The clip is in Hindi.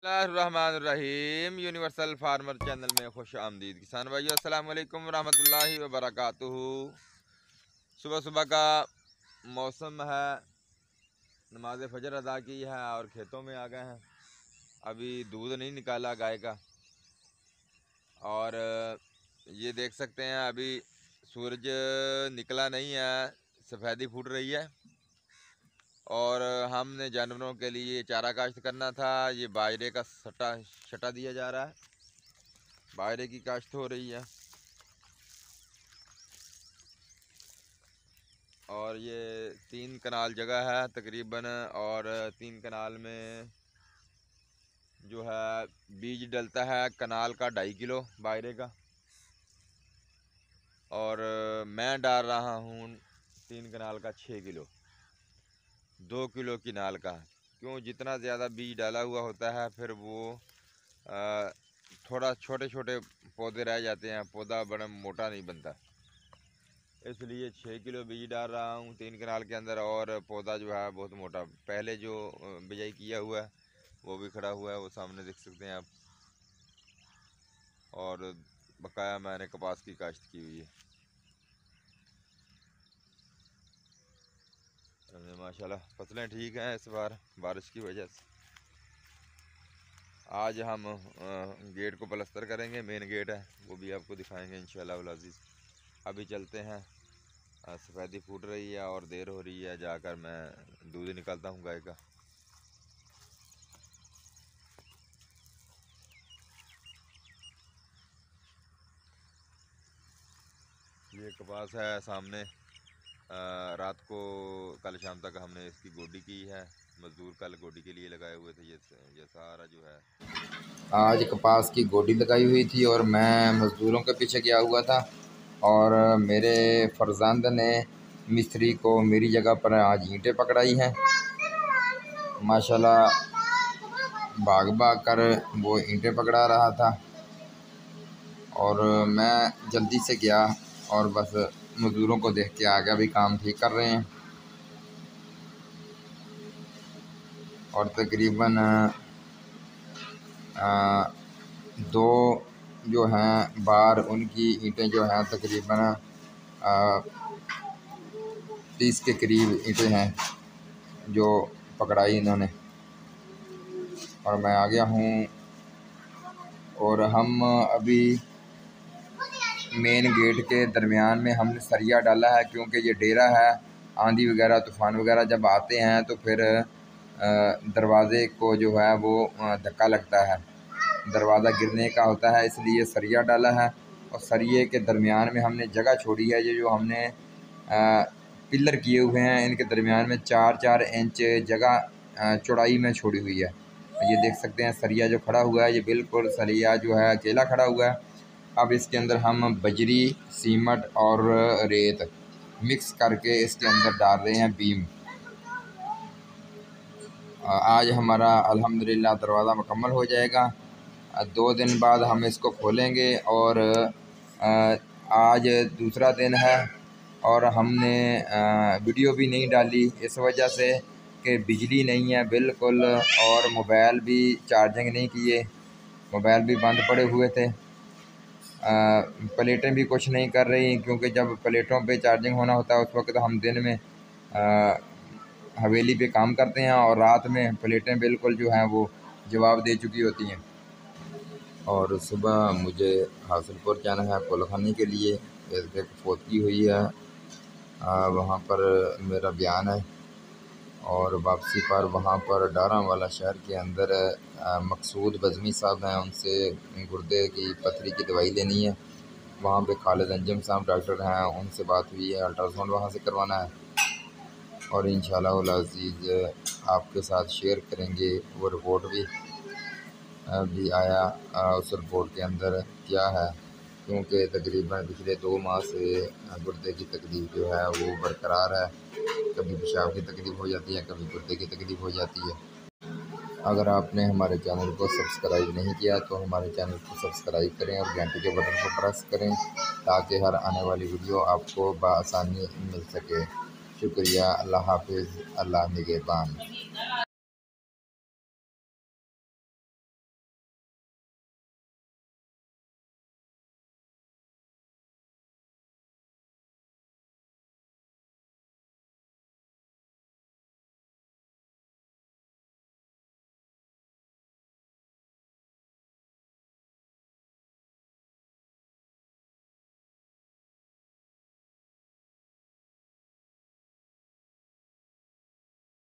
रहीम यूनिवर्सल फार्मर चैनल में खुश आमदीद किसान भाइयों, अस्सलाम वालेकुम रहमतुल्लाहि व बरकातुहू। सुबह सुबह का मौसम है, नमाज फजर अदा की है और खेतों में आ गए हैं। अभी दूध नहीं निकाला गाय का, और ये देख सकते हैं अभी सूरज निकला नहीं है, सफ़ेदी फूट रही है। और हमने जानवरों के लिए चारा काश्त करना था। ये बाजरे का छटा दिया जा रहा है, बाजरे की काश्त हो रही है। और ये 3 कनाल जगह है तकरीबन, और 3 कनाल में जो है बीज डलता है कनाल का 2.5 किलो बाजरे का, और मैं डाल रहा हूँ 3 कनाल का 6 किलो, 2 किलो किनाल का। क्यों, जितना ज़्यादा बीज डाला हुआ होता है फिर वो थोड़ा छोटे छोटे पौधे रह जाते हैं, पौधा बड़ा मोटा नहीं बनता, इसलिए 6 किलो बीज डाल रहा हूँ 3 कनाल के अंदर। और पौधा जो है बहुत मोटा, पहले जो बिजाई किया हुआ है वो भी खड़ा हुआ है, वो सामने देख सकते हैं आप। और बकाया मैंने कपास की काश्त की हुई है। माशाल्लाह फसलें ठीक हैं इस बार बारिश की वजह से। आज हम गेट को प्लस्तर करेंगे, मेन गेट है वो भी आपको दिखाएंगे इंशाल्लाह उल अज़ीज़। अभी चलते हैं, सफ़ेदी फूट रही है और देर हो रही है, जाकर मैं दूध निकालता हूँ गाय का। ये कपास है सामने, रात को कल शाम तक हमने इसकी गोडी की है। मज़दूर कल गोडी के लिए लगाए हुए थे। ये सारा जो है आज कपास की गोडी लगाई हुई थी और मैं मज़दूरों के पीछे गया हुआ था, और मेरे फर्जंद ने मिस्त्री को मेरी जगह पर आज ईंटें पकड़ाई हैं। माशाल्लाह भाग भाग कर वो ईंटें पकड़ा रहा था, और मैं जल्दी से गया और बस मज़दूरों को देख के आ गया भी काम ठीक कर रहे हैं। और तकरीबन 2 जो हैं बार उनकी ईंटें जो हैं तकरीबन 30 के करीब ईंटें हैं जो पकड़ाई इन्होंने, और मैं आ गया हूँ। और हम अभी मेन गेट के दरमियान में हमने सरिया डाला है, क्योंकि ये डेरा है, आंधी वगैरह तूफ़ान वगैरह जब आते हैं तो फिर दरवाज़े को जो है वो धक्का लगता है, दरवाज़ा गिरने का होता है, इसलिए सरिया डाला है। और सरिये के दरमियान में हमने जगह छोड़ी है, ये जो हमने पिलर किए हुए हैं इनके दरमियान में 4-4 इंच जगह चौड़ाई में छोड़ी हुई है। ये देख सकते हैं सरिया जो खड़ा हुआ है, ये बिल्कुल सरिया जो है अकेला खड़ा हुआ है। अब इसके अंदर हम बजरी, सीमेंट और रेत मिक्स करके इसके अंदर डाल रहे हैं बीम। आज हमारा अल्हम्दुलिल्लाह दरवाज़ा मुकम्मल हो जाएगा। 2 दिन बाद हम इसको खोलेंगे, और आज दूसरा दिन है। और हमने वीडियो भी नहीं डाली इस वजह से कि बिजली नहीं है बिल्कुल, और मोबाइल भी चार्जिंग नहीं किए, मोबाइल भी बंद पड़े हुए थे। प्लेटें भी कुछ नहीं कर रही, क्योंकि जब प्लेटों पे चार्जिंग होना होता है उस वक्त हम दिन में हवेली पे काम करते हैं, और रात में प्लेटें बिल्कुल जो हैं वो जवाब दे चुकी होती हैं। और सुबह मुझे हासिलपुर जाना है पुलखानी के लिए, एक फोतगी हुई है, वहाँ पर मेरा बयान है। और वापसी पर वहाँ पर डारांवाला शहर के अंदर मकसूद बज़मी साहब हैं, उनसे गुर्दे की पथरी की दवाई लेनी है। वहाँ पे खालिद अंजम साहब डॉक्टर हैं, उनसे बात हुई है, अल्ट्रासाउंड वहाँ से करवाना है। और इंशाअल्लाह उल अज़ीज़ आपके साथ शेयर करेंगे वो रिपोर्ट भी आया, उस रिपोर्ट के अंदर क्या है, क्योंकि तकरीबन पिछले 2 माह से गुर्दे की तकलीफ़ जो है वो बरकरार है। कभी पेशाब की तकलीफ़ हो जाती है, कभी गुर्दे की तकलीफ़ हो जाती है। अगर आपने हमारे चैनल को सब्सक्राइब नहीं किया तो हमारे चैनल को सब्सक्राइब करें और घंटे के बटन को प्रेस करें, ताकि हर आने वाली वीडियो आपको बआसानी मिल सके। शुक्रिया। अल्लाह हाफिज़। अल्लाह निगहबान।